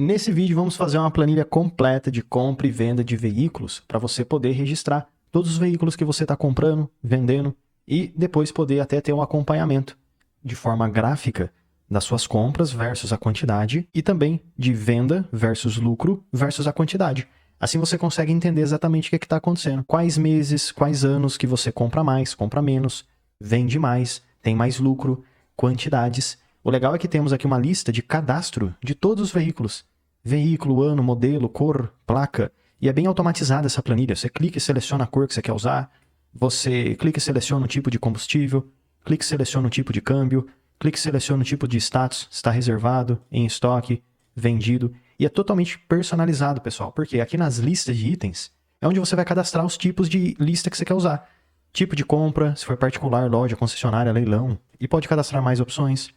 Nesse vídeo vamos fazer uma planilha completa de compra e venda de veículos para você poder registrar todos os veículos que você está comprando, vendendo e depois poder até ter um acompanhamento de forma gráfica das suas compras versus a quantidade e também de venda versus lucro versus a quantidade. Assim você consegue entender exatamente o que está acontecendo. Quais meses, quais anos que você compra mais, compra menos, vende mais, tem mais lucro, quantidades. O legal é que temos aqui uma lista de cadastro de todos os veículos. Veículo, ano, modelo, cor, placa. E é bem automatizada essa planilha. Você clica e seleciona a cor que você quer usar. Você clica e seleciona o tipo de combustível. Clica e seleciona o tipo de câmbio. Clica e seleciona o tipo de status. Está reservado, em estoque, vendido. E é totalmente personalizado, pessoal. Porque aqui nas listas de itens é onde você vai cadastrar os tipos de lista que você quer usar. Tipo de compra, se for particular, loja, concessionária, leilão. E pode cadastrar mais opções.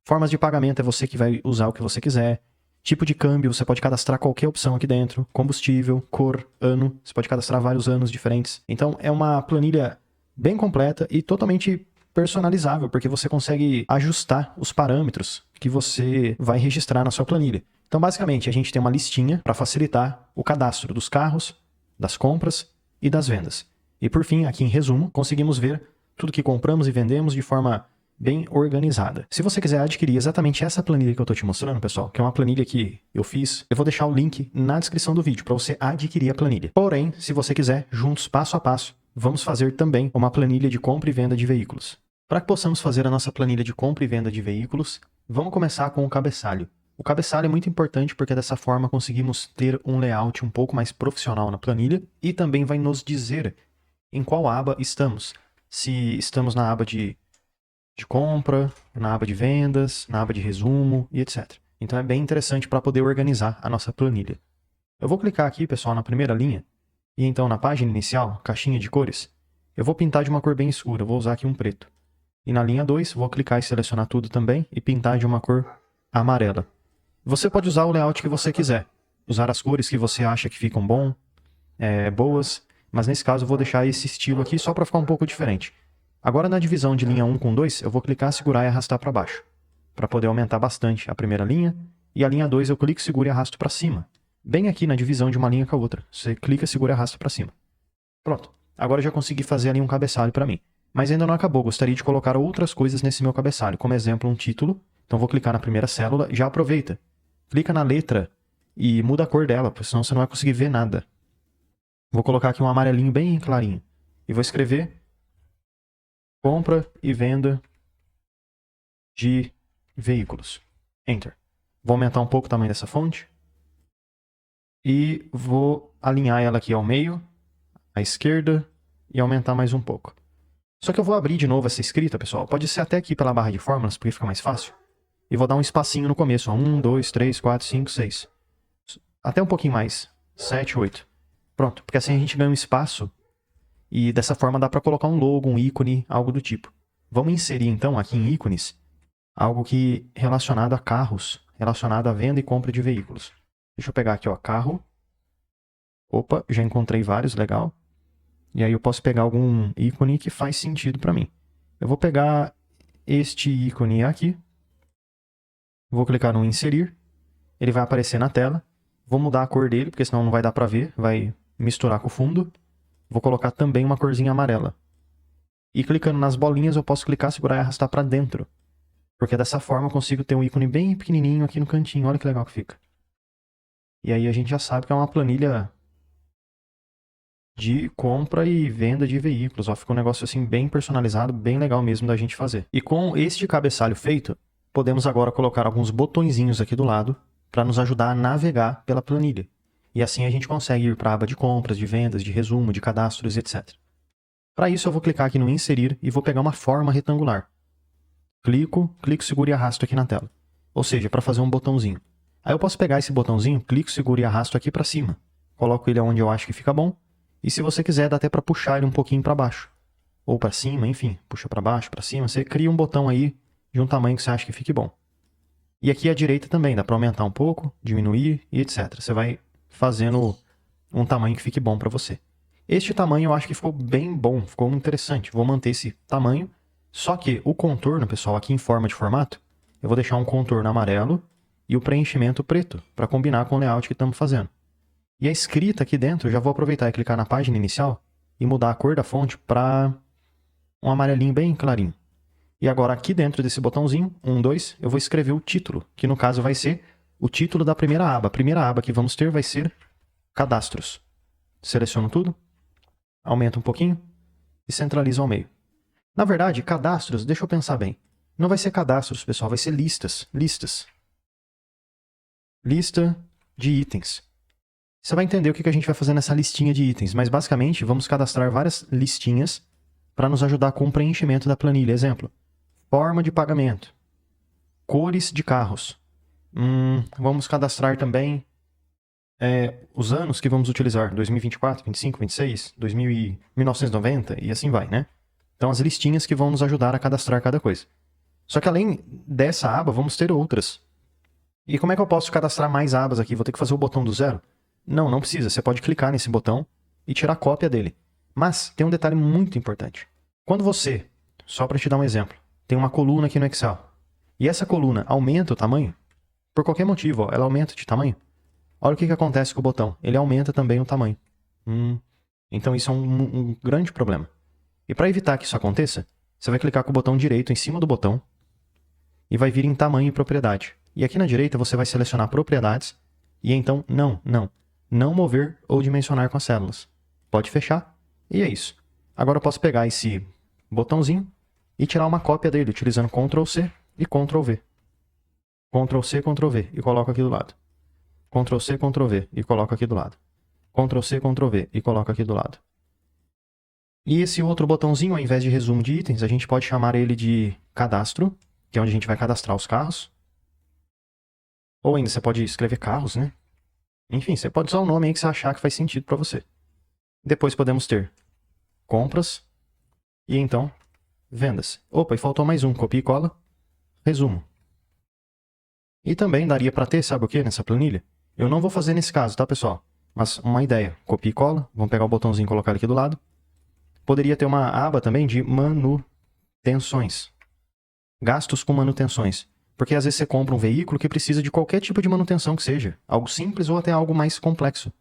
Formas de pagamento é você que vai usar o que você quiser. Tipo de câmbio, você pode cadastrar qualquer opção aqui dentro. Combustível, cor, ano. Você pode cadastrar vários anos diferentes. Então é uma planilha bem completa e totalmente personalizável, porque você consegue ajustar os parâmetros que você vai registrar na sua planilha. Então basicamente a gente tem uma listinha para facilitar o cadastro dos carros, das compras e das vendas. E por fim, aqui em resumo, conseguimos ver tudo que compramos e vendemos de forma bem organizada. Se você quiser adquirir exatamente essa planilha que eu estou te mostrando, pessoal, que é uma planilha que eu fiz, eu vou deixar o link na descrição do vídeo para você adquirir a planilha. Porém, se você quiser, juntos, passo a passo, vamos fazer também uma planilha de compra e venda de veículos. Para que possamos fazer a nossa planilha de compra e venda de veículos, vamos começar com o cabeçalho. O cabeçalho é muito importante porque dessa forma conseguimos ter um layout um pouco mais profissional na planilha e também vai nos dizer em qual aba estamos. Se estamos na aba de compra, na aba de vendas, na aba de resumo e etc. Então é bem interessante para poder organizar a nossa planilha. Eu vou clicar aqui, pessoal, na primeira linha, e então na página inicial, caixinha de cores, eu vou pintar de uma cor bem escura, eu vou usar aqui um preto. E na linha 2, vou clicar e selecionar tudo também e pintar de uma cor amarela. Você pode usar o layout que você quiser, usar as cores que você acha que ficam boas, mas nesse caso eu vou deixar esse estilo aqui só para ficar um pouco diferente. Agora na divisão de linha 1 com 2, eu vou clicar, segurar e arrastar para baixo, para poder aumentar bastante a primeira linha, e a linha 2 eu clico, seguro e arrasto para cima. Bem aqui na divisão de uma linha com a outra, você clica, segura e arrasta para cima. Pronto, agora eu já consegui fazer ali um cabeçalho para mim. Mas ainda não acabou, gostaria de colocar outras coisas nesse meu cabeçalho, como exemplo um título. Então vou clicar na primeira célula e já aproveita. Clica na letra e muda a cor dela, porque senão você não vai conseguir ver nada. Vou colocar aqui um amarelinho bem clarinho. E vou escrever compra e venda de veículos. Enter. Vou aumentar um pouco o tamanho dessa fonte. E vou alinhar ela aqui ao meio, à esquerda, e aumentar mais um pouco. Só que eu vou abrir de novo essa escrita, pessoal. Pode ser até aqui pela barra de fórmulas, porque fica mais fácil. E vou dar um espacinho no começo. 1, 2, 3, 4, 5, 6. Até um pouquinho mais. 7, 8. Pronto, porque assim a gente ganha um espaço. E dessa forma dá para colocar um logo, um ícone, algo do tipo. Vamos inserir então aqui em ícones algo que relacionado a carros, relacionado à venda e compra de veículos. Deixa eu pegar aqui, ó, carro. Opa, já encontrei vários, legal. E aí eu posso pegar algum ícone que faz sentido para mim. Eu vou pegar este ícone aqui. Vou clicar no inserir. Ele vai aparecer na tela. Vou mudar a cor dele, porque senão não vai dar para ver. Vai misturar com o fundo. Vou colocar também uma corzinha amarela. E clicando nas bolinhas eu posso clicar, segurar e arrastar para dentro. Porque dessa forma eu consigo ter um ícone bem pequenininho aqui no cantinho. Olha que legal que fica. E aí a gente já sabe que é uma planilha de compra e venda de veículos. Ó, fica um negócio assim bem personalizado, bem legal mesmo da gente fazer. E com este cabeçalho feito, podemos agora colocar alguns botõezinhos aqui do lado para nos ajudar a navegar pela planilha. E assim a gente consegue ir para a aba de compras, de vendas, de resumo, de cadastros, etc. Para isso eu vou clicar aqui no inserir e vou pegar uma forma retangular. Clico, seguro e arrasto aqui na tela. Ou seja, para fazer um botãozinho. Aí eu posso pegar esse botãozinho, clico, seguro e arrasto aqui para cima. Coloco ele onde eu acho que fica bom. E se você quiser, dá até para puxar ele um pouquinho para baixo. Ou para cima, enfim. Puxa para baixo, para cima. Você cria um botão aí de um tamanho que você acha que fique bom. E aqui à direita também, dá para aumentar um pouco, diminuir e etc. Você vai fazendo um tamanho que fique bom para você. Este tamanho eu acho que ficou bem bom, ficou interessante. Vou manter esse tamanho. Só que o contorno, pessoal, aqui em forma de formato, eu vou deixar um contorno amarelo e o preenchimento preto, para combinar com o layout que estamos fazendo. E a escrita aqui dentro, eu já vou aproveitar e clicar na página inicial e mudar a cor da fonte para um amarelinho bem clarinho. E agora aqui dentro desse botãozinho, 1, 2, eu vou escrever o título, que no caso vai ser o título da primeira aba. A primeira aba que vamos ter vai ser Cadastros. Seleciono tudo, aumento um pouquinho e centralizo ao meio. Na verdade, cadastros, deixa eu pensar bem. Não vai ser cadastros, pessoal, vai ser listas. Listas. Lista de itens. Você vai entender o que a gente vai fazer nessa listinha de itens, mas basicamente vamos cadastrar várias listinhas para nos ajudar com o preenchimento da planilha. Exemplo, forma de pagamento, cores de carros. Vamos cadastrar também os anos que vamos utilizar, 2024, 25, 26, 2000 e 1990 e assim vai, né? Então as listinhas que vão nos ajudar a cadastrar cada coisa. Só que além dessa aba, vamos ter outras. E como é que eu posso cadastrar mais abas aqui? Vou ter que fazer o botão do zero? Não, não precisa. Você pode clicar nesse botão e tirar cópia dele. Mas tem um detalhe muito importante. Quando você, só para te dar um exemplo, tem uma coluna aqui no Excel, e essa coluna aumenta o tamanho, por qualquer motivo, ela aumenta de tamanho, olha o que acontece com o botão. Ele aumenta também o tamanho. Então isso é um grande problema. E para evitar que isso aconteça, você vai clicar com o botão direito em cima do botão e vai vir em tamanho e propriedade. E aqui na direita você vai selecionar propriedades e então não mover ou dimensionar com as células. Pode fechar e é isso. Agora eu posso pegar esse botãozinho e tirar uma cópia dele utilizando Ctrl C e Ctrl V. Ctrl C, Ctrl V e coloco aqui do lado. Ctrl C, Ctrl V e coloco aqui do lado. Ctrl C, Ctrl V e coloco aqui do lado. E esse outro botãozinho, ao invés de resumo de itens, a gente pode chamar ele de cadastro, que é onde a gente vai cadastrar os carros. Ou ainda você pode escrever carros, né? Enfim, você pode usar o nome aí que você achar que faz sentido para você. Depois podemos ter compras e então vendas. Opa, e faltou mais um, copia e cola, resumo. E também daria para ter, sabe o que, nessa planilha? Eu não vou fazer nesse caso, tá, pessoal? Mas uma ideia, copia e cola, vamos pegar o botãozinho e colocar ele aqui do lado. Poderia ter uma aba também de manutenções. Gastos com manutenções. Porque às vezes você compra um veículo que precisa de qualquer tipo de manutenção que seja. Algo simples ou até algo mais complexo.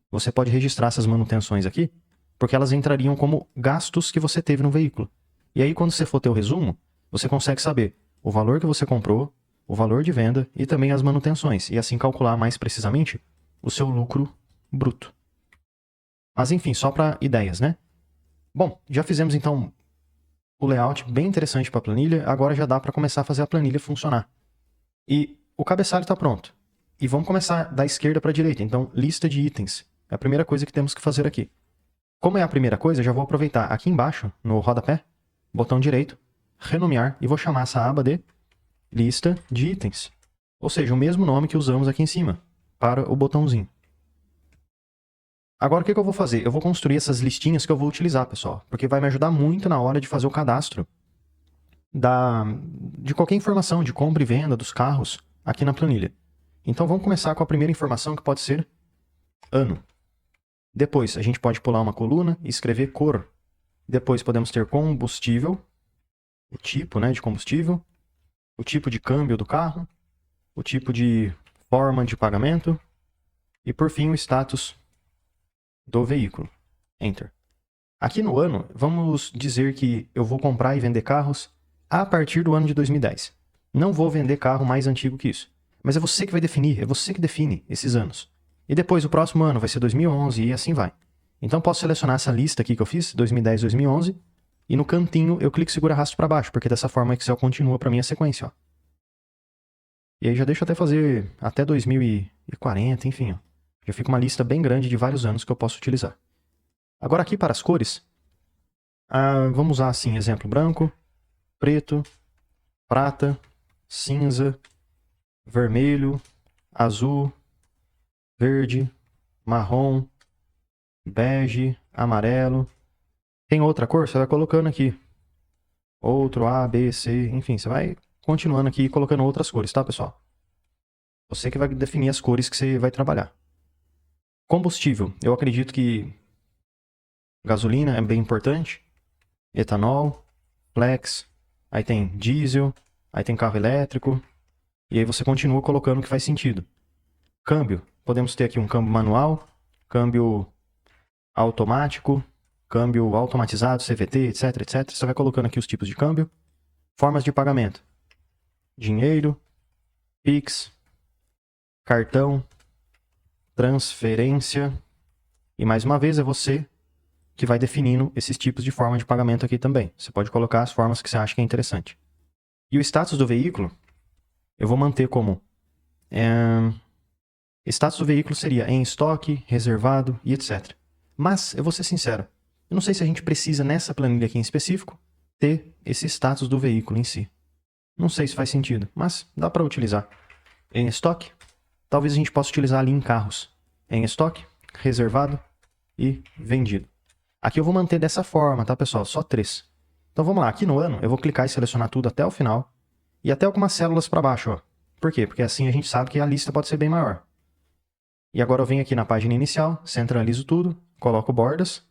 Você pode registrar essas manutenções aqui, porque elas entrariam como gastos que você teve no veículo. E aí quando você for ter o resumo, você consegue saber o valor que você comprou, o valor de venda e também as manutenções. E assim calcular mais precisamente o seu lucro bruto. Mas enfim, só para ideias, né? Bom, já fizemos então o layout bem interessante para a planilha, agora já dá para começar a fazer a planilha funcionar. E o cabeçalho está pronto. E vamos começar da esquerda para a direita, então lista de itens. É a primeira coisa que temos que fazer aqui. Como é a primeira coisa, já vou aproveitar aqui embaixo, no rodapé, botão direito, renomear, e vou chamar essa aba de lista de itens. Ou seja, o mesmo nome que usamos aqui em cima, para o botãozinho. Agora o que eu vou fazer? Eu vou construir essas listinhas que eu vou utilizar, pessoal, porque vai me ajudar muito na hora de fazer o cadastro de qualquer informação de compra e venda dos carros aqui na planilha. Então vamos começar com a primeira informação, que pode ser ano. Depois a gente pode pular uma coluna e escrever cor. Depois podemos ter combustível, o tipo, né, de combustível, o tipo de câmbio do carro, o tipo de forma de pagamento e por fim o status do veículo. Enter. Aqui no ano, vamos dizer que eu vou comprar e vender carros a partir do ano de 2010. Não vou vender carro mais antigo que isso. Mas é você que vai definir, é você que define esses anos. E depois o próximo ano vai ser 2011 e assim vai. Então posso selecionar essa lista aqui que eu fiz, 2010, 2011, e no cantinho eu clico e seguro arrasto para baixo, porque dessa forma o Excel continua para mim a sequência. Ó. E aí já deixo até fazer até 2040, enfim. Ó. Já fica uma lista bem grande de vários anos que eu posso utilizar. Agora aqui para as cores, vamos usar assim, exemplo, branco, preto, prata, cinza, vermelho, azul, verde, marrom, bege, amarelo. Tem outra cor? Você vai colocando aqui. Outro A, B, C, enfim, você vai continuando aqui colocando outras cores, tá, pessoal? Você que vai definir as cores que você vai trabalhar. Combustível, eu acredito que gasolina é bem importante. Etanol, flex, aí tem diesel, aí tem carro elétrico, E aí você continua colocando o que faz sentido. Câmbio. Podemos ter aqui um câmbio manual, câmbio automático, câmbio automatizado, CVT, etc, etc. Você vai colocando aqui os tipos de câmbio. Formas de pagamento. Dinheiro, Pix, cartão, transferência. E mais uma vez é você que vai definindo esses tipos de forma de pagamento aqui também. Você pode colocar as formas que você acha que é interessante. E o status do veículo, eu vou manter como... status do veículo seria em estoque, reservado e etc. Mas, eu vou ser sincero, eu não sei se a gente precisa, nessa planilha aqui em específico, ter esse status do veículo em si. Não sei se faz sentido, mas dá para utilizar. Em estoque, talvez a gente possa utilizar ali em carros. Em estoque, reservado e vendido. Aqui eu vou manter dessa forma, tá, pessoal? Só 3. Então vamos lá, aqui no ano eu vou clicar e selecionar tudo até o final. E até algumas células para baixo, ó. Por quê? Porque assim a gente sabe que a lista pode ser bem maior. E agora eu venho aqui na página inicial, centralizo tudo, coloco bordas.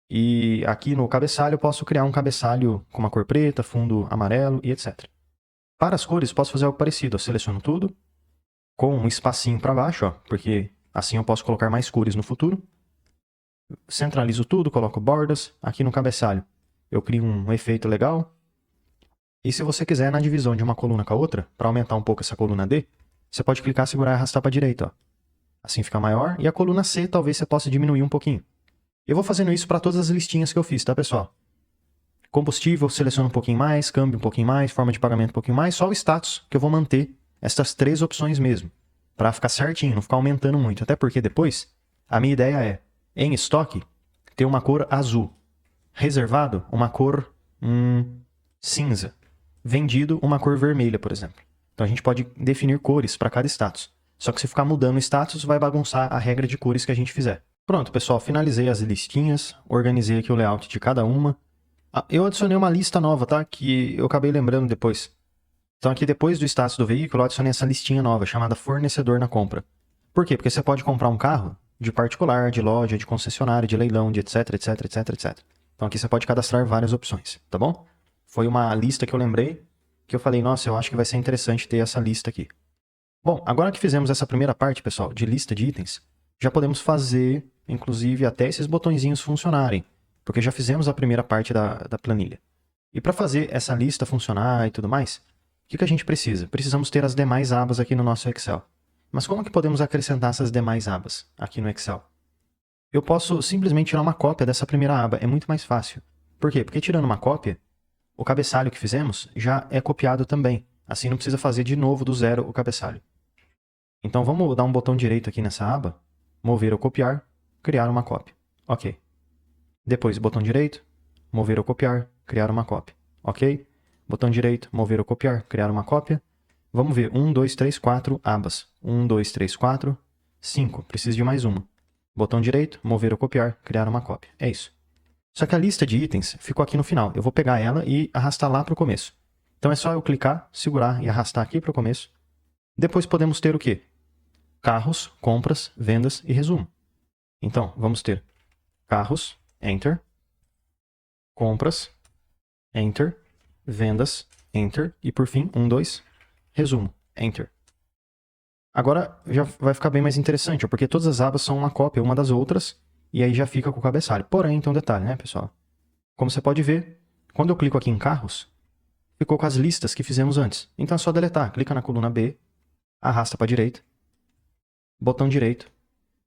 E aqui no cabeçalho eu posso criar um cabeçalho com uma cor preta, fundo amarelo e etc. Para as cores posso fazer algo parecido. Eu seleciono tudo com um espacinho para baixo, ó, porque assim eu posso colocar mais cores no futuro. Centralizo tudo, coloco bordas. Aqui no cabeçalho eu crio um efeito legal. E se você quiser, na divisão de uma coluna com a outra, para aumentar um pouco essa coluna D, você pode clicar, segurar e arrastar para a direita, ó. Assim fica maior. E a coluna C talvez você possa diminuir um pouquinho. Eu vou fazendo isso para todas as listinhas que eu fiz, tá, pessoal? Combustível, seleciono um pouquinho mais, câmbio um pouquinho mais, forma de pagamento um pouquinho mais, só o status que eu vou manter essas 3 opções mesmo, para ficar certinho, não ficar aumentando muito. Até porque depois, a minha ideia é, em estoque, ter uma cor azul. Reservado, uma cor cinza. Vendido, uma cor vermelha, por exemplo. Então a gente pode definir cores para cada status. Só que se ficar mudando o status, vai bagunçar a regra de cores que a gente fizer. Pronto, pessoal, finalizei as listinhas, organizei aqui o layout de cada uma. Eu adicionei uma lista nova, tá? Que eu acabei lembrando depois. Então aqui depois do status do veículo, eu adicionei essa listinha nova, chamada fornecedor na compra. Por quê? Porque você pode comprar um carro de particular, de loja, de concessionária, de leilão, de etc, etc, etc, etc. Então aqui você pode cadastrar várias opções, tá bom? Foi uma lista que eu lembrei, que eu falei, nossa, eu acho que vai ser interessante ter essa lista aqui. Bom, agora que fizemos essa primeira parte, pessoal, de lista de itens, já podemos fazer, inclusive, até esses botõezinhos funcionarem, porque já fizemos a primeira parte da planilha. E para fazer essa lista funcionar e tudo mais, o que a gente precisa? Precisamos ter as demais abas aqui no nosso Excel. Mas como que podemos acrescentar essas demais abas aqui no Excel? Eu posso simplesmente tirar uma cópia dessa primeira aba, é muito mais fácil. Por quê? Porque tirando uma cópia, o cabeçalho que fizemos já é copiado também. Assim não precisa fazer de novo do zero o cabeçalho. Então vamos dar um botão direito aqui nessa aba, mover ou copiar, criar uma cópia. Ok. Depois, botão direito, mover ou copiar, criar uma cópia. Ok. Botão direito, mover ou copiar, criar uma cópia. Vamos ver, 1, 2, 3, 4 abas. 1, 2, 3, 4, 5. Preciso de mais uma. Botão direito, mover ou copiar, criar uma cópia. É isso. Só que a lista de itens ficou aqui no final. Eu vou pegar ela e arrastar lá para o começo. Então é só eu clicar, segurar e arrastar aqui para o começo. Depois podemos ter o quê? Carros, compras, vendas e resumo. Então, vamos ter carros, Enter. Compras, Enter. Vendas, Enter. E por fim, 1, 2, resumo, Enter. Agora já vai ficar bem mais interessante, porque todas as abas são uma cópia uma das outras, e aí já fica com o cabeçalho. Porém, tem um detalhe, né, pessoal? Como você pode ver, quando eu clico aqui em carros, ficou com as listas que fizemos antes. Então é só deletar. Clica na coluna B, arrasta para a direita, botão direito,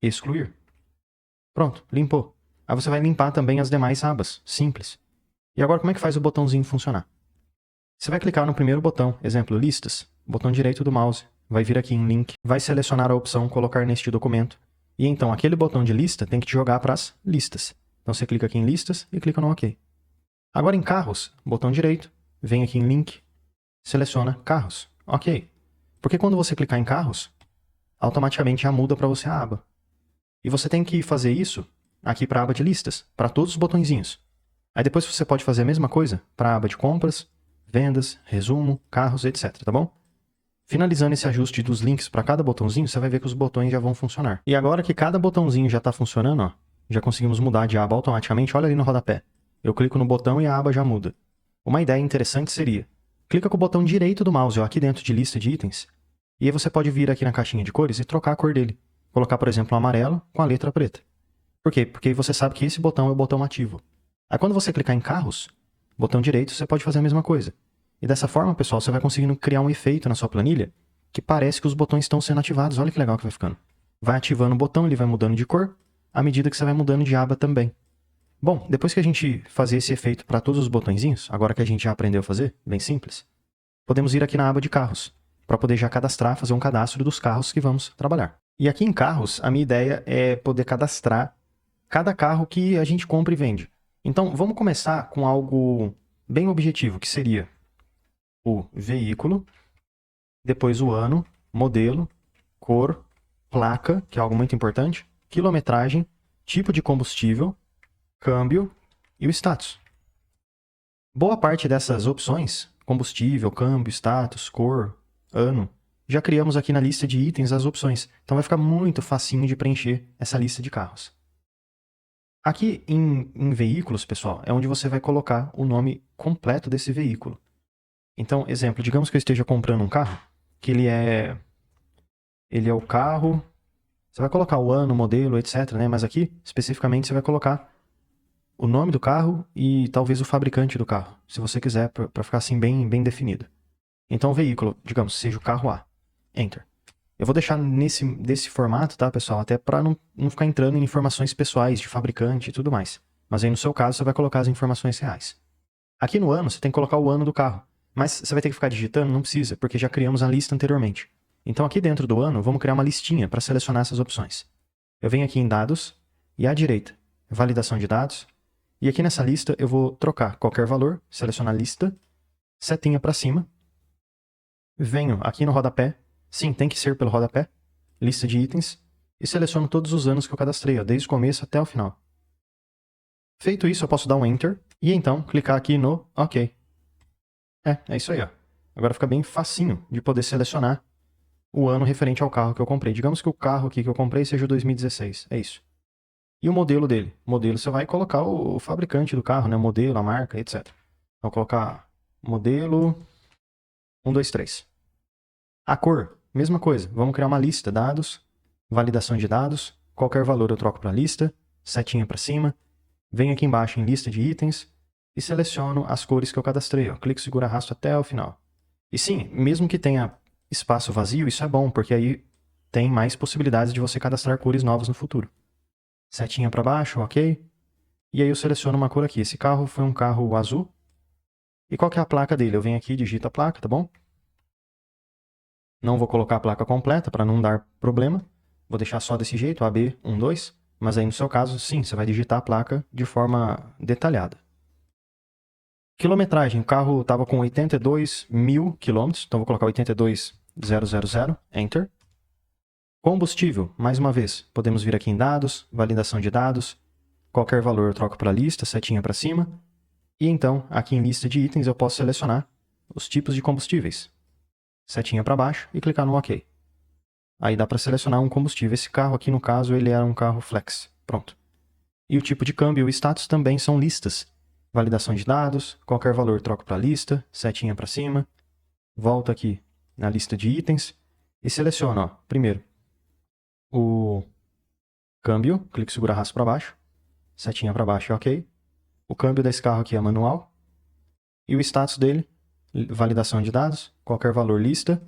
excluir. Pronto, limpou. Aí você vai limpar também as demais abas, simples. E agora como é que faz o botãozinho funcionar? Você vai clicar no primeiro botão, exemplo, listas, botão direito do mouse, vai vir aqui em link, vai selecionar a opção colocar neste documento, e então aquele botão de lista tem que te jogar para as listas. Então você clica aqui em listas e clica no OK. Agora em carros, botão direito, vem aqui em link, seleciona carros, OK. Porque quando você clicar em carros, automaticamente já muda para você a aba. E você tem que fazer isso aqui para a aba de listas, para todos os botõezinhos. Aí depois você pode fazer a mesma coisa para a aba de compras, vendas, resumo, carros, etc, tá bom? Finalizando esse ajuste dos links para cada botãozinho, você vai ver que os botões já vão funcionar. E agora que cada botãozinho já está funcionando, ó, já conseguimos mudar de aba automaticamente, olha ali no rodapé. Eu clico no botão e a aba já muda. Uma ideia interessante seria, clica com o botão direito do mouse, ó, aqui dentro de lista de itens, e aí você pode vir aqui na caixinha de cores e trocar a cor dele. Colocar, por exemplo, um amarelo com a letra preta. Por quê? Porque você sabe que esse botão é o botão ativo. Aí quando você clicar em carros, botão direito, você pode fazer a mesma coisa. E dessa forma, pessoal, você vai conseguindo criar um efeito na sua planilha que parece que os botões estão sendo ativados. Olha que legal que vai ficando. Vai ativando o botão, ele vai mudando de cor, à medida que você vai mudando de aba também. Bom, depois que a gente fazer esse efeito para todos os botõezinhos, agora que a gente já aprendeu a fazer, bem simples, podemos ir aqui na aba de carros, para poder já cadastrar, fazer um cadastro dos carros que vamos trabalhar. E aqui em carros, a minha ideia é poder cadastrar cada carro que a gente compra e vende. Então, vamos começar com algo bem objetivo, que seria o veículo, depois o ano, modelo, cor, placa, que é algo muito importante, quilometragem, tipo de combustível, câmbio e o status. Boa parte dessas opções, combustível, câmbio, status, cor, ano, já criamos aqui na lista de itens as opções. Então vai ficar muito facinho de preencher essa lista de carros. Aqui em veículos, pessoal, é onde você vai colocar o nome completo desse veículo. Então, exemplo, digamos que eu esteja comprando um carro, que ele é o carro, você vai colocar o ano, o modelo, etc, né? Mas aqui, especificamente, você vai colocar o nome do carro e talvez o fabricante do carro, se você quiser, para ficar assim bem definido. Então, o veículo, digamos, seja o carro A. Enter. Eu vou deixar desse formato, tá, pessoal? Até para não ficar entrando em informações pessoais de fabricante e tudo mais. Mas aí, no seu caso, você vai colocar as informações reais. Aqui no ano, você tem que colocar o ano do carro. Mas você vai ter que ficar digitando? Não precisa, porque já criamos a lista anteriormente. Então, aqui dentro do ano, vamos criar uma listinha para selecionar essas opções. Eu venho aqui em Dados, e à direita, Validação de dados. E aqui nessa lista, eu vou trocar qualquer valor, selecionar Lista, setinha para cima. Venho aqui no rodapé, sim, tem que ser pelo rodapé, lista de itens, e seleciono todos os anos que eu cadastrei, ó, desde o começo até o final. Feito isso, eu posso dar um Enter, e então clicar aqui no OK. É isso aí, ó. Agora fica bem facinho de poder selecionar o ano referente ao carro que eu comprei. Digamos que o carro aqui que eu comprei seja o 2016, é isso. E o modelo dele? O modelo você vai colocar o fabricante do carro, né? O modelo, a marca, etc. Vou colocar modelo 123. A cor, mesma coisa. Vamos criar uma lista, dados, validação de dados, qualquer valor eu troco para lista, setinha para cima, venho aqui embaixo em lista de itens e seleciono as cores que eu cadastrei. Ó. Clico, segura, arrasto até o final. E sim, mesmo que tenha espaço vazio, isso é bom, porque aí tem mais possibilidades de você cadastrar cores novas no futuro. Setinha para baixo, ok. E aí eu seleciono uma cor aqui. Esse carro foi um carro azul. E qual que é a placa dele? Eu venho aqui e digito a placa, tá bom? Não vou colocar a placa completa para não dar problema. Vou deixar só desse jeito, AB12. Mas aí no seu caso, sim, você vai digitar a placa de forma detalhada. Quilometragem. O carro estava com 82.000 quilômetros. Então vou colocar 82.000. Enter. Combustível. Mais uma vez, podemos vir aqui em dados, validação de dados. Qualquer valor eu troco para lista, setinha para cima. E então, aqui em lista de itens, eu posso selecionar os tipos de combustíveis. Setinha para baixo e clicar no OK. Aí dá para selecionar um combustível. Esse carro aqui, no caso, ele era um carro flex. Pronto. E o tipo de câmbio e o status também são listas. Validação de dados, qualquer valor troco para lista, setinha para cima. Volto aqui na lista de itens e seleciono, ó, primeiro, o câmbio, clico, segura, arrasto para baixo, setinha para baixo é OK. O câmbio desse carro aqui é manual. E o status dele, validação de dados, qualquer valor lista,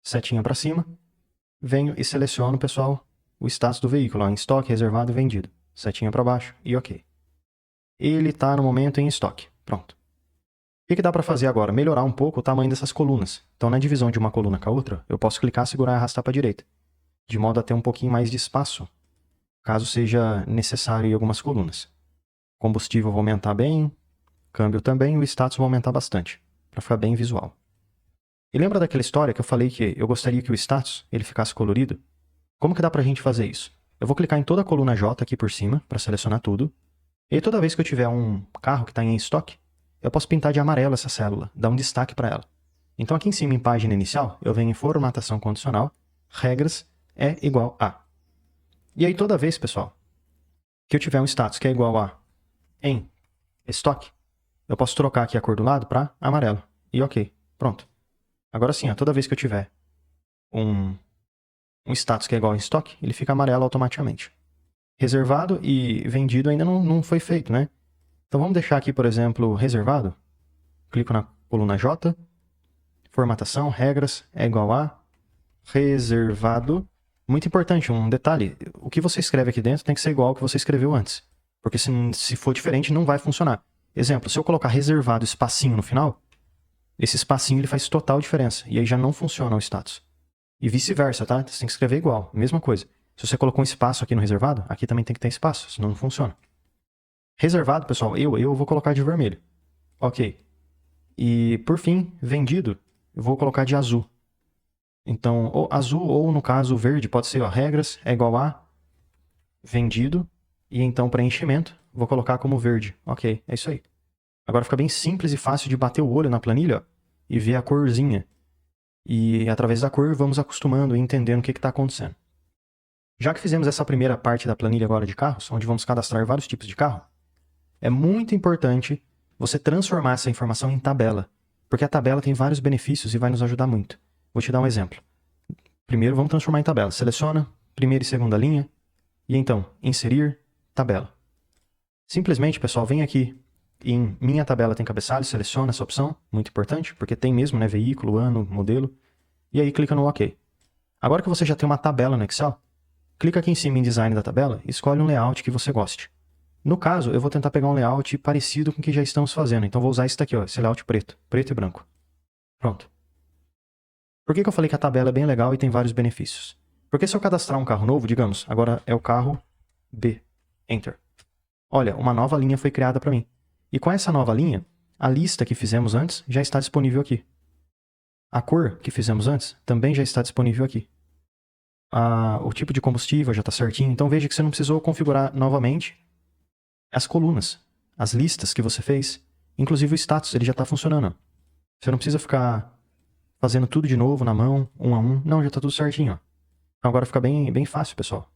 setinha para cima. Venho e seleciono, pessoal, o status do veículo, ó, em estoque, reservado e vendido. Setinha para baixo e OK. Ele está no momento em estoque. Pronto. O que dá para fazer agora? Melhorar um pouco o tamanho dessas colunas. Então, na divisão de uma coluna com a outra, eu posso clicar, segurar e arrastar para a direita, de modo a ter um pouquinho mais de espaço, caso seja necessário em algumas colunas. Combustível vou aumentar bem, câmbio também, e o status vou aumentar bastante, para ficar bem visual. E lembra daquela história que eu falei que eu gostaria que o status ele ficasse colorido? Como que dá para a gente fazer isso? Eu vou clicar em toda a coluna J aqui por cima, para selecionar tudo. E toda vez que eu tiver um carro que está em estoque, eu posso pintar de amarelo essa célula, dar um destaque para ela. Então aqui em cima, em página inicial, eu venho em formatação condicional, regras é igual a. E aí toda vez, pessoal, que eu tiver um status que é igual a em estoque, eu posso trocar aqui a cor do lado para amarelo. E OK. Pronto. Agora sim, ó, toda vez que eu tiver um status que é igual em estoque, ele fica amarelo automaticamente. Reservado e vendido ainda não foi feito, né? Então vamos deixar aqui, por exemplo, reservado. Clico na coluna J, formatação, regras, é igual a reservado. Muito importante, um detalhe, o que você escreve aqui dentro tem que ser igual ao que você escreveu antes. Porque se for diferente, não vai funcionar. Exemplo, se eu colocar reservado espacinho no final, esse espacinho ele faz total diferença. E aí já não funciona o status. E vice-versa, tá? Você tem que escrever igual, mesma coisa. Se você colocou um espaço aqui no reservado, aqui também tem que ter espaço, senão não funciona. Reservado, pessoal, eu vou colocar de vermelho. Ok. E, por fim, vendido, eu vou colocar de azul. Então, ou azul ou, no caso, verde, pode ser, ó, regras é igual a vendido. E então, preenchimento, vou colocar como verde. Ok, é isso aí. Agora fica bem simples e fácil de bater o olho na planilha, ó, e ver a corzinha. E, através da cor, vamos acostumando e entendendo o que está acontecendo. Já que fizemos essa primeira parte da planilha agora de carros, onde vamos cadastrar vários tipos de carro, é muito importante você transformar essa informação em tabela, porque a tabela tem vários benefícios e vai nos ajudar muito. Vou te dar um exemplo. Primeiro, vamos transformar em tabela. Seleciona, primeira e segunda linha, e então, inserir, tabela. Simplesmente, pessoal, vem aqui em minha tabela tem cabeçalho, seleciona essa opção, muito importante, porque tem mesmo, né, veículo, ano, modelo, e aí clica no OK. Agora que você já tem uma tabela no Excel, clica aqui em cima em design da tabela e escolhe um layout que você goste. No caso, eu vou tentar pegar um layout parecido com o que já estamos fazendo. Então, vou usar esse daqui, ó, esse layout preto e branco. Pronto. Por que eu falei que a tabela é bem legal e tem vários benefícios? Porque se eu cadastrar um carro novo, digamos, agora é o carro B. Enter. Olha, uma nova linha foi criada para mim. E com essa nova linha, a lista que fizemos antes já está disponível aqui. A cor que fizemos antes também já está disponível aqui. O tipo de combustível já está certinho. Então, veja que você não precisou configurar novamente as colunas, as listas que você fez, inclusive o status, ele já está funcionando. Você não precisa ficar fazendo tudo de novo na mão, um a um. Não, já está tudo certinho. Então agora fica bem fácil, pessoal,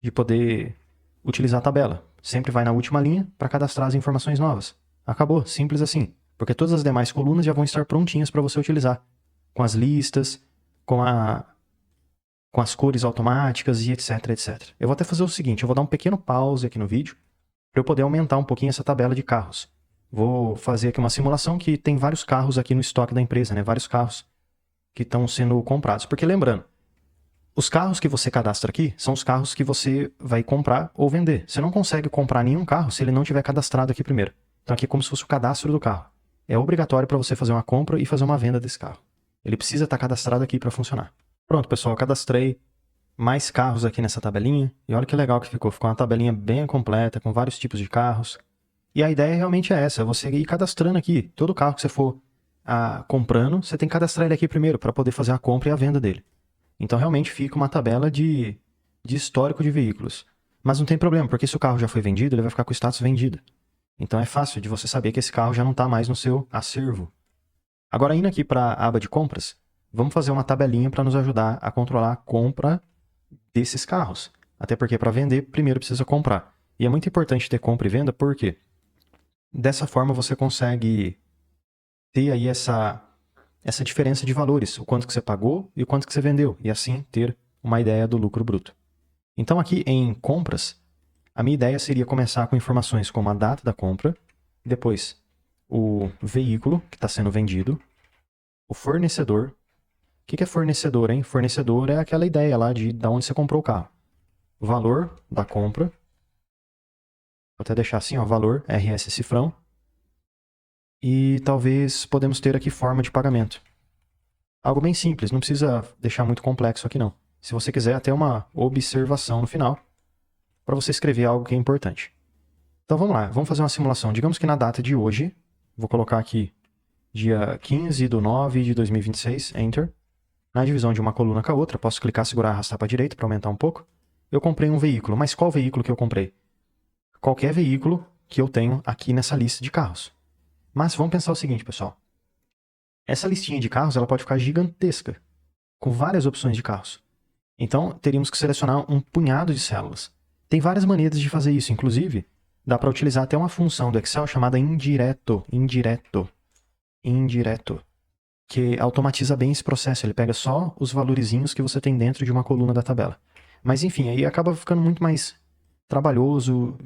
de poder utilizar a tabela. Sempre vai na última linha para cadastrar as informações novas. Acabou, simples assim. Porque todas as demais colunas já vão estar prontinhas para você utilizar. Com as listas, com as cores automáticas e etc, etc. Eu vou até fazer o seguinte, eu vou dar um pequeno pause aqui no vídeo para eu poder aumentar um pouquinho essa tabela de carros. Vou fazer aqui uma simulação que tem vários carros aqui no estoque da empresa, né? Vários carros que estão sendo comprados. Porque lembrando, os carros que você cadastra aqui são os carros que você vai comprar ou vender. Você não consegue comprar nenhum carro se ele não tiver cadastrado aqui primeiro. Então aqui é como se fosse o cadastro do carro. É obrigatório para você fazer uma compra e fazer uma venda desse carro. Ele precisa estar cadastrado aqui para funcionar. Pronto, pessoal, eu cadastrei mais carros aqui nessa tabelinha. E olha que legal que ficou. Ficou uma tabelinha bem completa, com vários tipos de carros. E a ideia realmente é essa, você ir cadastrando aqui. Todo carro que você for comprando, você tem que cadastrar ele aqui primeiro, para poder fazer a compra e a venda dele. Então, realmente fica uma tabela de histórico de veículos. Mas não tem problema, porque se o carro já foi vendido, ele vai ficar com o status vendido. Então, é fácil de você saber que esse carro já não está mais no seu acervo. Agora, indo aqui para a aba de compras, vamos fazer uma tabelinha para nos ajudar a controlar a compra desses carros. Até porque para vender, primeiro precisa comprar. E é muito importante ter compra e venda, porque dessa forma você consegue ter aí essa diferença de valores, o quanto que você pagou e o quanto que você vendeu, e assim ter uma ideia do lucro bruto. Então aqui em compras, a minha ideia seria começar com informações como a data da compra, depois o veículo que está sendo vendido, o fornecedor. O que é fornecedor, hein? Fornecedor é aquela ideia lá de onde você comprou o carro. O valor da compra. Vou até deixar assim, ó, valor, RS cifrão. E talvez podemos ter aqui forma de pagamento. Algo bem simples, não precisa deixar muito complexo aqui não. Se você quiser, até uma observação no final, para você escrever algo que é importante. Então vamos lá, vamos fazer uma simulação. Digamos que na data de hoje, vou colocar aqui dia 15/9/2026, Enter. Na divisão de uma coluna com a outra, posso clicar, segurar e arrastar para a direita para aumentar um pouco. Eu comprei um veículo, mas qual veículo que eu comprei? Qualquer veículo que eu tenho aqui nessa lista de carros. Mas vamos pensar o seguinte, pessoal. Essa listinha de carros ela pode ficar gigantesca, com várias opções de carros. Então, teríamos que selecionar um punhado de células. Tem várias maneiras de fazer isso, inclusive, dá para utilizar até uma função do Excel chamada indireto. que automatiza bem esse processo. Ele pega só os valorizinhos que você tem dentro de uma coluna da tabela. Mas enfim, aí acaba ficando muito mais trabalhoso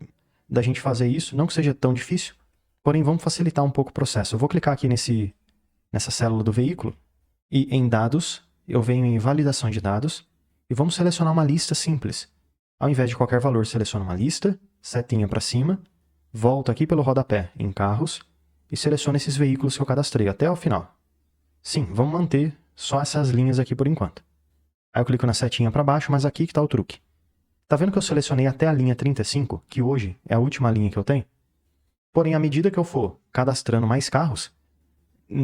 da gente fazer isso. Não que seja tão difícil, porém vamos facilitar um pouco o processo. Eu vou clicar aqui nessa célula do veículo e em dados, eu venho em validação de dados e vamos selecionar uma lista simples. Ao invés de qualquer valor, seleciono uma lista, setinha para cima, volto aqui pelo rodapé em carros e seleciono esses veículos que eu cadastrei até o final. Sim, vamos manter só essas linhas aqui por enquanto. Aí eu clico na setinha para baixo, mas aqui que está o truque. Tá vendo que eu selecionei até a linha 35, que hoje é a última linha que eu tenho? Porém, à medida que eu for cadastrando mais carros,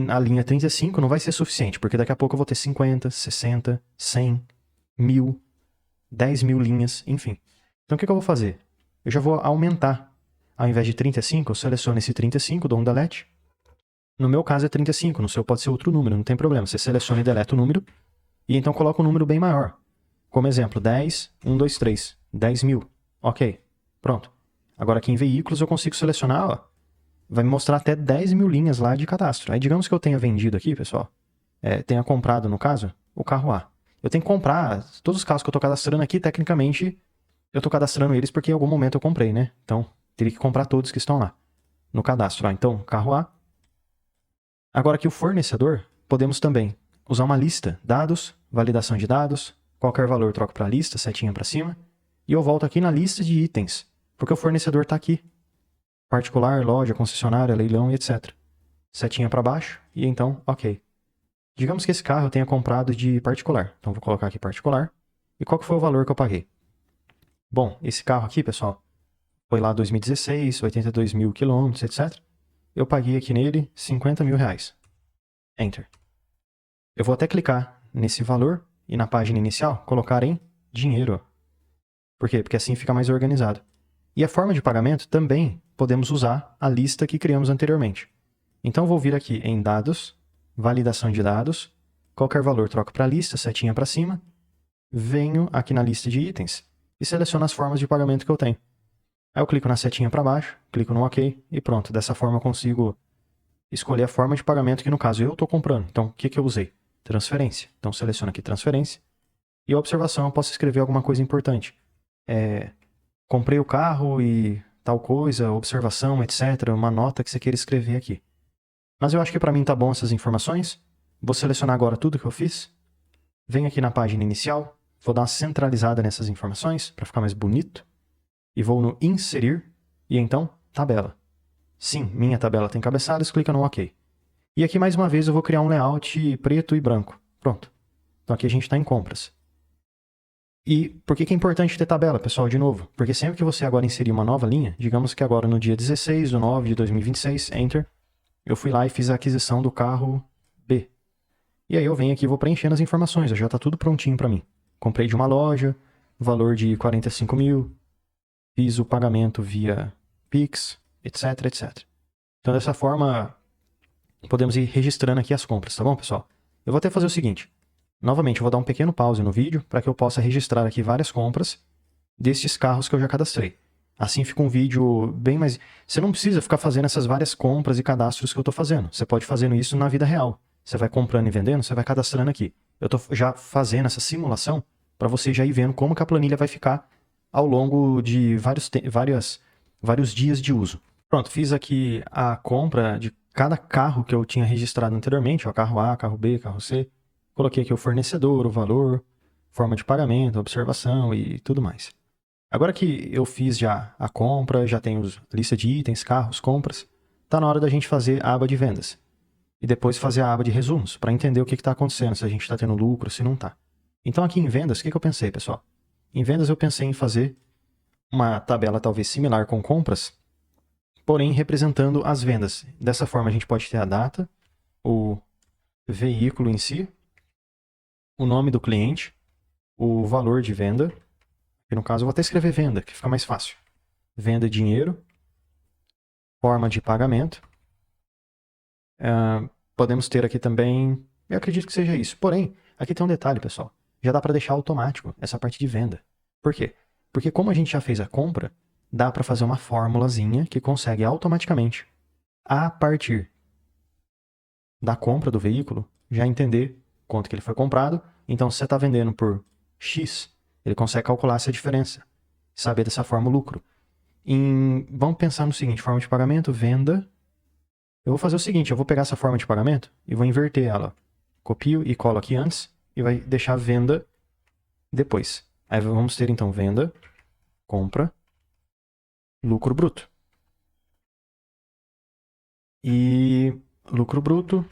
a linha 35 não vai ser suficiente, porque daqui a pouco eu vou ter 50, 60, 100, 1000, 10.000 linhas, enfim. Então o que eu vou fazer? Eu já vou aumentar. Ao invés de 35, eu seleciono esse 35, dou um delete. No meu caso é 35, no seu pode ser outro número, não tem problema. Você seleciona e deleta o número, e então coloca um número bem maior. Como exemplo, 10, 1, 2, 3, 10.000. Ok, pronto. Agora aqui em veículos eu consigo selecionar, ó, vai me mostrar até 10.000 linhas lá de cadastro. Aí digamos que eu tenha vendido aqui, pessoal, tenha comprado, no caso, o carro A. Eu tenho que comprar, todos os carros que eu estou cadastrando aqui, tecnicamente, eu estou cadastrando eles porque em algum momento eu comprei, né? Então, teria que comprar todos que estão lá no cadastro. Então, carro A. Agora aqui o fornecedor, podemos também usar uma lista, dados, validação de dados, qualquer valor troco para lista, setinha para cima, e eu volto aqui na lista de itens, porque o fornecedor está aqui. Particular, loja, concessionária, leilão e etc. Setinha para baixo, e então, ok. Digamos que esse carro eu tenha comprado de particular. Então vou colocar aqui particular. E qual que foi o valor que eu paguei? Bom, esse carro aqui, pessoal, foi lá 2016, 82 mil quilômetros, etc. Eu paguei aqui nele 50 mil reais. Enter. Eu vou até clicar nesse valor e na página inicial colocar em dinheiro. Por quê? Porque assim fica mais organizado. E a forma de pagamento também podemos usar a lista que criamos anteriormente. Então eu vou vir aqui em dados, validação de dados, qualquer valor troco para lista, setinha para cima, venho aqui na lista de itens e seleciono as formas de pagamento que eu tenho. Aí eu clico na setinha para baixo, clico no OK e pronto. Dessa forma eu consigo escolher a forma de pagamento que no caso eu estou comprando. Então o que eu usei? Transferência. Então seleciono aqui transferência e a observação eu posso escrever alguma coisa importante. Comprei o carro e tal coisa, observação, etc. Uma nota que você queira escrever aqui. Mas eu acho que para mim tá bom essas informações. Vou selecionar agora tudo que eu fiz. Venho aqui na página inicial. Vou dar uma centralizada nessas informações para ficar mais bonito. E vou no inserir. E então, tabela. Sim, minha tabela tem cabeçalhos, clica no OK. E aqui mais uma vez eu vou criar um layout preto e branco. Pronto. Então aqui a gente está em compras. E por que é importante ter tabela, pessoal, de novo? Porque sempre que você agora inserir uma nova linha, digamos que agora no dia 16 de 9 de 2026, Enter, eu fui lá e fiz a aquisição do carro B. E aí eu venho aqui e vou preenchendo as informações, já está tudo prontinho para mim. Comprei de uma loja, valor de 45 mil, fiz o pagamento via Pix, etc, etc. Então dessa forma, podemos ir registrando aqui as compras, tá bom, pessoal? Eu vou até fazer o seguinte. Novamente, eu vou dar um pequeno pause no vídeo para que eu possa registrar aqui várias compras desses carros que eu já cadastrei. Assim fica um vídeo bem mais... Você não precisa ficar fazendo essas várias compras e cadastros que eu estou fazendo. Você pode fazer isso na vida real. Você vai comprando e vendendo, você vai cadastrando aqui. Eu estou já fazendo essa simulação para você já ir vendo como que a planilha vai ficar ao longo de vários dias de uso. Pronto, fiz aqui a compra de cada carro que eu tinha registrado anteriormente, ó, carro A, carro B, carro C. Coloquei aqui o fornecedor, o valor, forma de pagamento, observação e tudo mais. Agora que eu fiz já a compra, já tenho lista de itens, carros, compras, está na hora da gente fazer a aba de vendas. E depois fazer a aba de resumos, para entender o que está acontecendo, se a gente está tendo lucro, se não está. Então aqui em vendas, o que eu pensei, pessoal? Em vendas eu pensei em fazer uma tabela talvez similar com compras, porém representando as vendas. Dessa forma a gente pode ter a data, o veículo em si, o nome do cliente, o valor de venda, que no caso eu vou até escrever venda, que fica mais fácil. Venda, dinheiro, forma de pagamento. Podemos ter aqui também, eu acredito que seja isso. Porém, aqui tem um detalhe, pessoal. Já dá para deixar automático essa parte de venda. Por quê? Porque como a gente já fez a compra, dá para fazer uma formulazinha que consegue automaticamente, a partir da compra do veículo, já entender quanto que ele foi comprado. Então, se você está vendendo por X, ele consegue calcular essa diferença, saber dessa forma o lucro. Vamos pensar no seguinte, forma de pagamento, venda. Eu vou fazer o seguinte, eu vou pegar essa forma de pagamento e vou inverter ela. Copio e colo aqui antes e vai deixar venda depois. Aí vamos ter então venda, compra, lucro bruto. E lucro bruto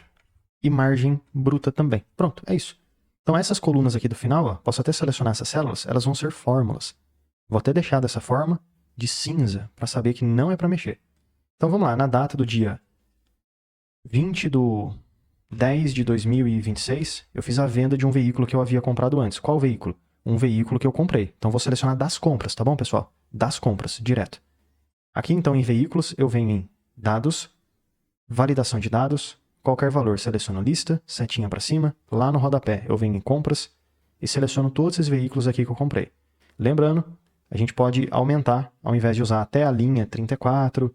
e margem bruta também. Pronto, é isso. Então essas colunas aqui do final, ó, posso até selecionar essas células, elas vão ser fórmulas. Vou até deixar dessa forma de cinza para saber que não é para mexer. Então vamos lá, na data do dia 20/10/2026, eu fiz a venda de um veículo que eu havia comprado antes. Qual veículo? Um veículo que eu comprei. Então vou selecionar das compras, tá bom, pessoal? Das compras, direto. Aqui então em veículos eu venho em dados, validação de dados, qualquer valor seleciono lista, setinha para cima, lá no rodapé eu venho em compras e seleciono todos esses veículos aqui que eu comprei. Lembrando, a gente pode aumentar, ao invés de usar até a linha 34,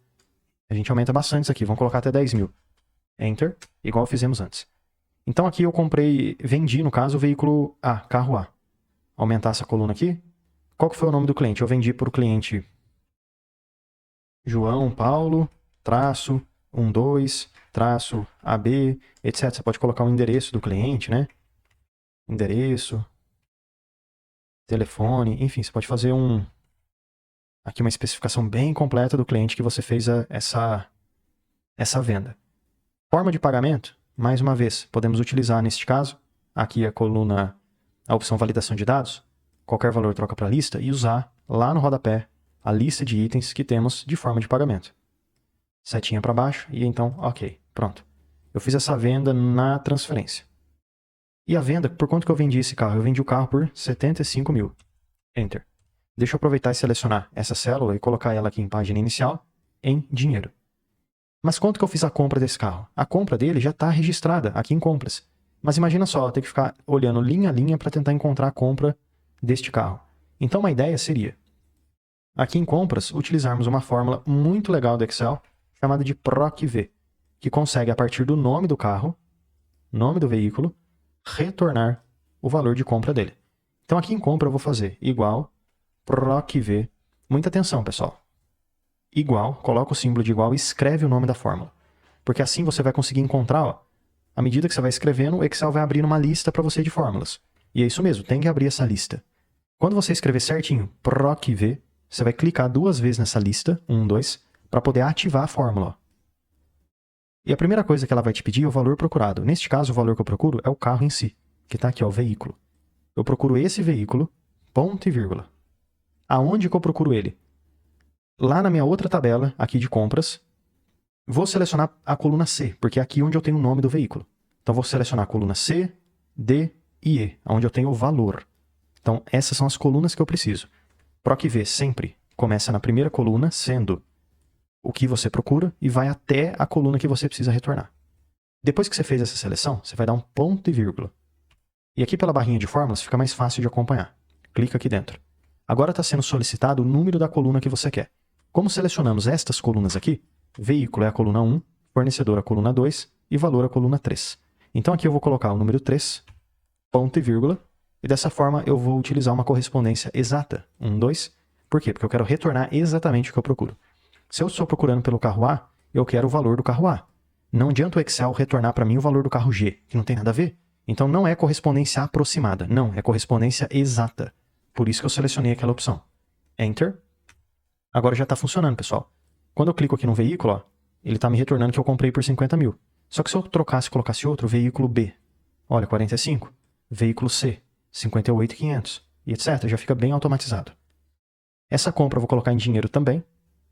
a gente aumenta bastante isso aqui, vamos colocar até 10 mil. Enter, igual fizemos antes. Então aqui eu vendi no caso o veículo A, carro A. Aumentar essa coluna aqui. Qual que foi o nome do cliente? Eu vendi para o cliente João Paulo, traço, 12, traço, AB, etc. Você pode colocar o endereço do cliente, né? Endereço, telefone, enfim, você pode fazer aqui uma especificação bem completa do cliente que você fez essa venda. Forma de pagamento, mais uma vez, podemos utilizar neste caso, aqui a opção validação de dados, qualquer valor troca para lista e usar lá no rodapé a lista de itens que temos de forma de pagamento. Setinha para baixo e então, ok, pronto. Eu fiz essa venda na transferência. E a venda, por quanto que eu vendi esse carro? Eu vendi o carro por 75 mil. Enter. Deixa eu aproveitar e selecionar essa célula e colocar ela aqui em página inicial, em dinheiro. Mas quanto que eu fiz a compra desse carro? A compra dele já está registrada aqui em compras. Mas imagina só, eu tenho que ficar olhando linha a linha para tentar encontrar a compra deste carro. Então uma ideia seria, aqui em compras, utilizarmos uma fórmula muito legal do Excel, chamada de PROC-V, que consegue, a partir do nome do carro, nome do veículo, retornar o valor de compra dele. Então aqui em compra eu vou fazer igual PROC-V. Muita atenção, pessoal. Igual, coloca o símbolo de igual e escreve o nome da fórmula. Porque assim você vai conseguir encontrar, ó, à medida que você vai escrevendo, o Excel vai abrir uma lista para você de fórmulas. E é isso mesmo, tem que abrir essa lista. Quando você escrever certinho PROC-V, você vai clicar 2 vezes nessa lista, 1, 2, para poder ativar a fórmula. Ó. E a primeira coisa que ela vai te pedir é o valor procurado. Neste caso, o valor que eu procuro é o carro em si, que está aqui, ó, o veículo. Eu procuro esse veículo, ponto e vírgula. Aonde que eu procuro ele? Lá na minha outra tabela, aqui de compras, vou selecionar a coluna C, porque é aqui onde eu tenho o nome do veículo. Então, vou selecionar a coluna C, D e E, onde eu tenho o valor. Então, essas são as colunas que eu preciso. PROC-V sempre começa na primeira coluna, sendo o que você procura, e vai até a coluna que você precisa retornar. Depois que você fez essa seleção, você vai dar um ponto e vírgula. E aqui pela barrinha de fórmulas fica mais fácil de acompanhar. Clica aqui dentro. Agora está sendo solicitado o número da coluna que você quer. Como selecionamos estas colunas aqui, veículo é a coluna 1, fornecedor a coluna 2 e valor a coluna 3. Então aqui eu vou colocar o número 3, ponto e vírgula, e dessa forma eu vou utilizar uma correspondência exata, 1, 2. Por quê? Porque eu quero retornar exatamente o que eu procuro. Se eu estou procurando pelo carro A, eu quero o valor do carro A. Não adianta o Excel retornar para mim o valor do carro G, que não tem nada a ver. Então não é correspondência aproximada, não, é correspondência exata. Por isso que eu selecionei aquela opção. Enter. Agora já está funcionando, pessoal. Quando eu clico aqui no veículo, ó, ele está me retornando que eu comprei por 50 mil. Só que se eu trocasse e colocasse outro, veículo B, olha, 45. Veículo C, 58.500, e etc. Já fica bem automatizado. Essa compra eu vou colocar em dinheiro também.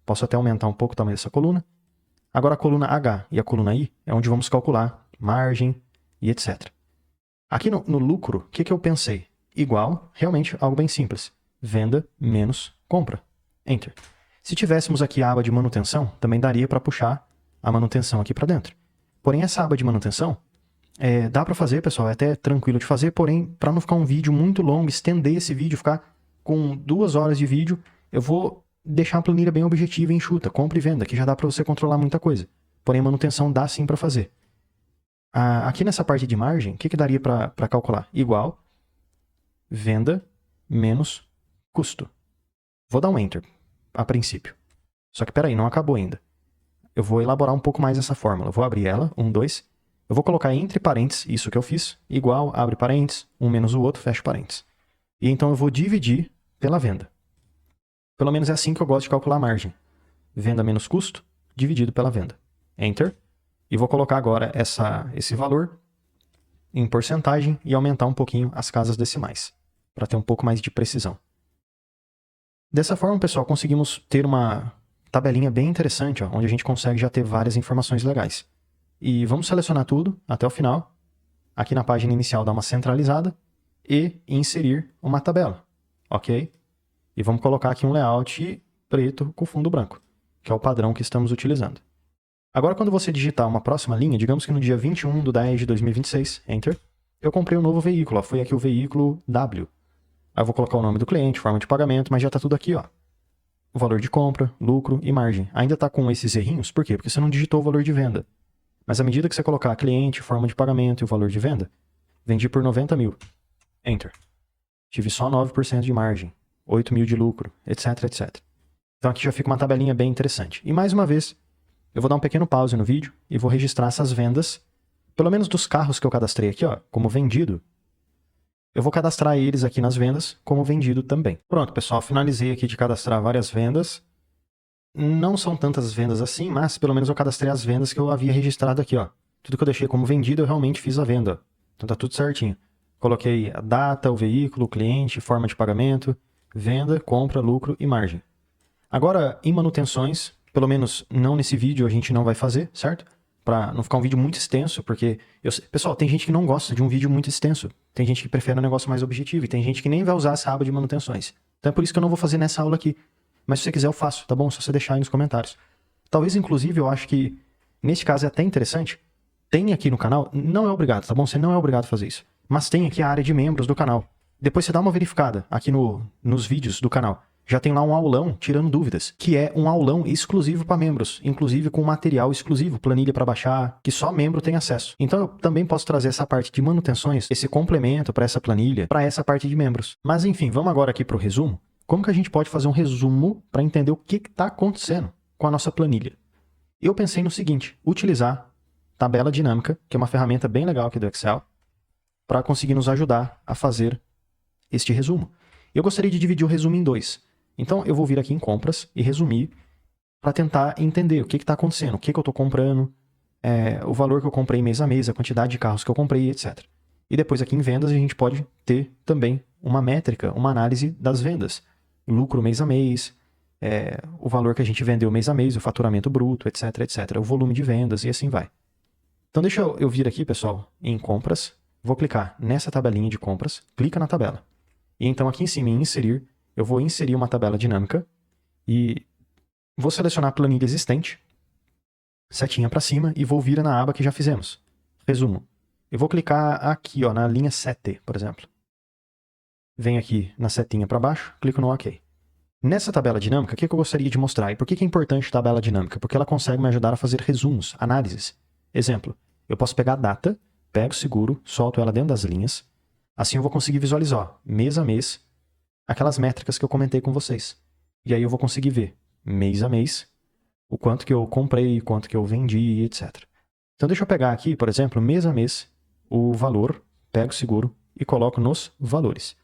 Posso até aumentar um pouco o tamanho dessa coluna. Agora a coluna H e a coluna I é onde vamos calcular margem e etc. Aqui no lucro, o que eu pensei? Igual, realmente algo bem simples. Venda menos compra. Enter. Se tivéssemos aqui a aba de manutenção, também daria para puxar a manutenção aqui para dentro. Porém, essa aba de manutenção, dá para fazer, pessoal, é até tranquilo de fazer, porém, para não ficar um vídeo muito longo, estender esse vídeo, ficar com 2 horas de vídeo, eu vou deixar a planilha bem objetiva e enxuta, compra e venda, que já dá para você controlar muita coisa. Porém, a manutenção dá sim para fazer. Aqui nessa parte de margem, o que daria para calcular? Igual venda menos custo. Vou dar um Enter a princípio. Só que peraí, não acabou ainda. Eu vou elaborar um pouco mais essa fórmula. Vou abrir ela, 1, 2. Eu vou colocar entre parênteses isso que eu fiz, igual, abre parênteses, um menos o outro, fecha parênteses. E então eu vou dividir pela venda. Pelo menos é assim que eu gosto de calcular a margem. Venda menos custo, dividido pela venda. Enter. E vou colocar agora esse valor em porcentagem e aumentar um pouquinho as casas decimais, para ter um pouco mais de precisão. Dessa forma, pessoal, conseguimos ter uma tabelinha bem interessante, ó, onde a gente consegue já ter várias informações legais. E vamos selecionar tudo até o final. Aqui na página inicial dá uma centralizada e inserir uma tabela, ok? E vamos colocar aqui um layout preto com fundo branco, que é o padrão que estamos utilizando. Agora, quando você digitar uma próxima linha, digamos que no dia 21/10/2026, Enter, eu comprei um novo veículo, ó, foi aqui o veículo W. Aí eu vou colocar o nome do cliente, forma de pagamento, mas já está tudo aqui, ó. O valor de compra, lucro e margem. Ainda está com esses errinhos, por quê? Porque você não digitou o valor de venda. Mas à medida que você colocar cliente, forma de pagamento e o valor de venda, vendi por 90 mil. Enter. Tive só 9% de margem, 8 mil de lucro, etc, etc. Então aqui já fica uma tabelinha bem interessante. E mais uma vez, eu vou dar um pequeno pause no vídeo e vou registrar essas vendas, pelo menos dos carros que eu cadastrei aqui, ó, como vendido. Eu vou cadastrar eles aqui nas vendas como vendido também. Pronto, pessoal, finalizei aqui de cadastrar várias vendas. Não são tantas vendas assim, mas pelo menos eu cadastrei as vendas que eu havia registrado aqui, ó. Tudo que eu deixei como vendido, eu realmente fiz a venda. Então tá tudo certinho. Coloquei a data, o veículo, o cliente, forma de pagamento, venda, compra, lucro e margem. Agora, em manutenções, pelo menos não nesse vídeo a gente não vai fazer, certo? Para não ficar um vídeo muito extenso, porque... Pessoal, tem gente que não gosta de um vídeo muito extenso. Tem gente que prefere um negócio mais objetivo e tem gente que nem vai usar essa aba de manutenções. Então é por isso que eu não vou fazer nessa aula aqui. Mas se você quiser eu faço, tá bom? Só você deixar aí nos comentários. Talvez, inclusive, eu acho que nesse caso é até interessante. Tem aqui no canal, não é obrigado, tá bom? Você não é obrigado a fazer isso. Mas tem aqui a área de membros do canal. Depois você dá uma verificada aqui nos vídeos do canal. Já tem lá um aulão tirando dúvidas, que é um aulão exclusivo para membros, inclusive com material exclusivo, planilha para baixar, que só membro tem acesso. Então eu também posso trazer essa parte de manutenções, esse complemento para essa planilha, para essa parte de membros. Mas enfim, vamos agora aqui para o resumo. Como que a gente pode fazer um resumo para entender o que está acontecendo com a nossa planilha? Eu pensei no seguinte, utilizar tabela dinâmica, que é uma ferramenta bem legal aqui do Excel, para conseguir nos ajudar a fazer este resumo. Eu gostaria de dividir o resumo em dois. Então, eu vou vir aqui em compras e resumir para tentar entender o que está acontecendo, o que eu estou comprando, o valor que eu comprei mês a mês, a quantidade de carros que eu comprei, etc. E depois aqui em vendas a gente pode ter também uma métrica, uma análise das vendas. Lucro mês a mês, o valor que a gente vendeu mês a mês, o faturamento bruto, etc, etc. O volume de vendas e assim vai. Então deixa eu vir aqui, pessoal, em compras. Vou clicar nessa tabelinha de compras, clica na tabela. E então aqui em cima em inserir, eu vou inserir uma tabela dinâmica e vou selecionar a planilha existente, setinha para cima e vou vir na aba que já fizemos. Resumo. Eu vou clicar aqui, ó, na linha 7, por exemplo. Venho aqui na setinha para baixo, clico no OK. Nessa tabela dinâmica, o que eu gostaria de mostrar? E por que é importante a tabela dinâmica? Porque ela consegue me ajudar a fazer resumos, análises. Exemplo, eu posso pegar a data, pego o seguro, solto ela dentro das linhas. Assim eu vou conseguir visualizar, ó, mês a mês, aquelas métricas que eu comentei com vocês. E aí eu vou conseguir ver, mês a mês, o quanto que eu comprei, quanto que eu vendi, etc. Então deixa eu pegar aqui, por exemplo, mês a mês, o valor, pego o seguro e coloco nos valores.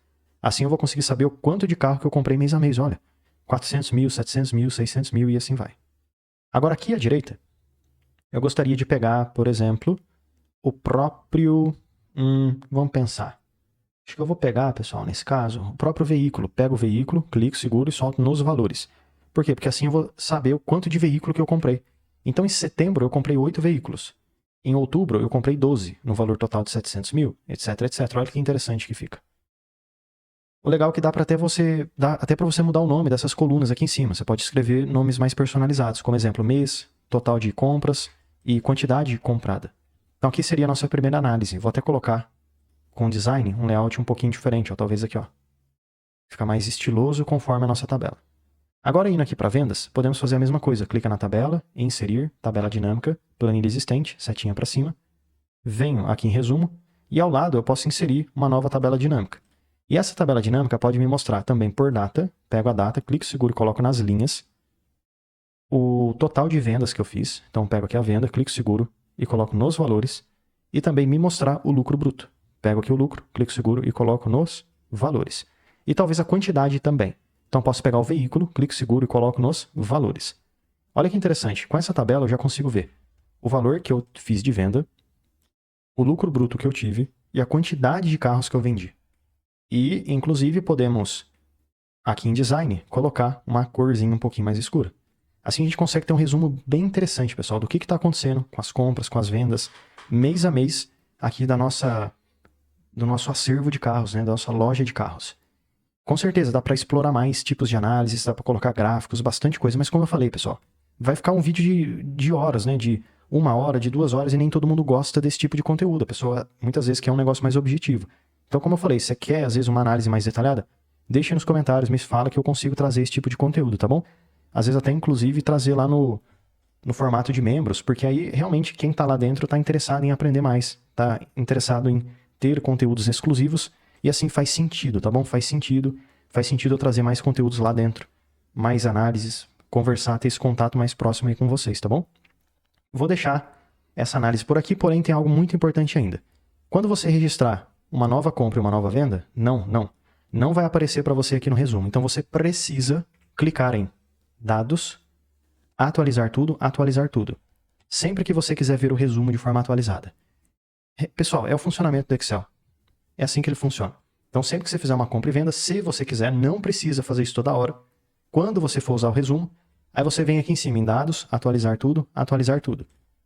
Assim eu vou conseguir saber o quanto de carro que eu comprei mês a mês. Olha, 400 mil, 700 mil, 600 mil e assim vai. Agora aqui à direita, eu gostaria de pegar, por exemplo, o próprio... vamos pensar. Acho que eu vou pegar, pessoal, nesse caso, o próprio veículo. Pego o veículo, clico, seguro e solto nos valores. Por quê? Porque assim eu vou saber o quanto de veículo que eu comprei. Então, em setembro, eu comprei 8 veículos. Em outubro, eu comprei 12, no valor total de 700 mil, etc, etc. Olha que interessante que fica. O legal é que dá até para você mudar o nome dessas colunas aqui em cima. Você pode escrever nomes mais personalizados, como exemplo, mês, total de compras e quantidade comprada. Então, aqui seria a nossa primeira análise. Vou até colocar com design, um layout um pouquinho diferente, ó, talvez aqui, ó. Fica mais estiloso conforme a nossa tabela. Agora, indo aqui para vendas, podemos fazer a mesma coisa. Clica na tabela, inserir, tabela dinâmica, planilha existente, setinha para cima. venho aqui em resumo e ao lado eu posso inserir uma nova tabela dinâmica. E essa tabela dinâmica pode me mostrar também por data, pego a data, clico seguro e coloco nas linhas o total de vendas que eu fiz. Então pego aqui a venda, clico seguro e coloco nos valores e também me mostrar o lucro bruto. Pego aqui o lucro, clico seguro e coloco nos valores. E talvez a quantidade também. Então posso pegar o veículo, clico seguro e coloco nos valores. Olha que interessante, com essa tabela eu já consigo ver o valor que eu fiz de venda, o lucro bruto que eu tive e a quantidade de carros que eu vendi. E, inclusive, podemos, aqui em Design, colocar uma corzinha um pouquinho mais escura. Assim a gente consegue ter um resumo bem interessante, pessoal, do que está acontecendo com as compras, com as vendas, mês a mês, aqui do nosso acervo de carros, né, da nossa loja de carros. Com certeza, dá para explorar mais tipos de análise, dá para colocar gráficos, bastante coisa, mas como eu falei, pessoal, vai ficar um vídeo de horas, né, de 1 hora, de 2 horas, e nem todo mundo gosta desse tipo de conteúdo. A pessoa, muitas vezes, quer um negócio mais objetivo. Então, como eu falei, se você quer, às vezes, uma análise mais detalhada, deixa nos comentários, me fala que eu consigo trazer esse tipo de conteúdo, tá bom? Às vezes até, inclusive, trazer lá no formato de membros, porque aí, realmente, quem tá lá dentro tá interessado em aprender mais, tá interessado em ter conteúdos exclusivos, e assim faz sentido, tá bom? Faz sentido eu trazer mais conteúdos lá dentro, mais análises, conversar, ter esse contato mais próximo aí com vocês, tá bom? Vou deixar essa análise por aqui, porém tem algo muito importante ainda. Quando você registrar uma nova compra e uma nova venda, não vai aparecer para você aqui no resumo. Então você precisa clicar em Dados, atualizar tudo, sempre que você quiser ver o resumo de forma atualizada. Pessoal, é o funcionamento do Excel. É assim que ele funciona. Então sempre que você fizer uma compra e venda, se você quiser, não precisa fazer isso toda hora. Quando você for usar o resumo, aí você vem aqui em cima em Dados, atualizar tudo,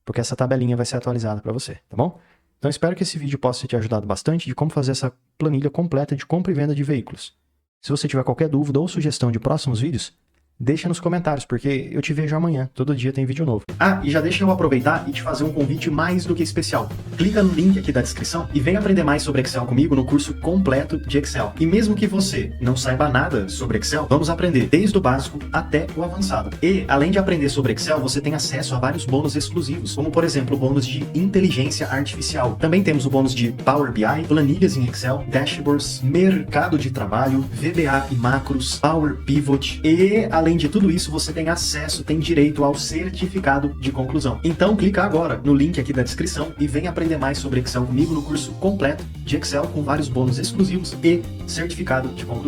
porque essa tabelinha vai ser atualizada para você, tá bom? Então espero que esse vídeo possa ter te ajudado bastante de como fazer essa planilha completa de compra e venda de veículos. Se você tiver qualquer dúvida ou sugestão de próximos vídeos, deixa nos comentários, porque eu te vejo amanhã. Todo dia tem vídeo novo. Ah, e já deixa eu aproveitar e te fazer um convite mais do que especial. Clica no link aqui da descrição e vem aprender mais sobre Excel comigo no curso completo de Excel. E mesmo que você não saiba nada sobre Excel, vamos aprender desde o básico até o avançado. E, além de aprender sobre Excel, você tem acesso a vários bônus exclusivos, como por exemplo o bônus de inteligência artificial. Também temos o bônus de Power BI, planilhas em Excel, dashboards, mercado de trabalho, VBA e macros, Power Pivot e, além de tudo isso, você tem acesso, tem direito ao certificado de conclusão. Então clica agora no link aqui da descrição e vem aprender mais sobre Excel comigo no curso completo de Excel com vários bônus exclusivos e certificado de conclusão.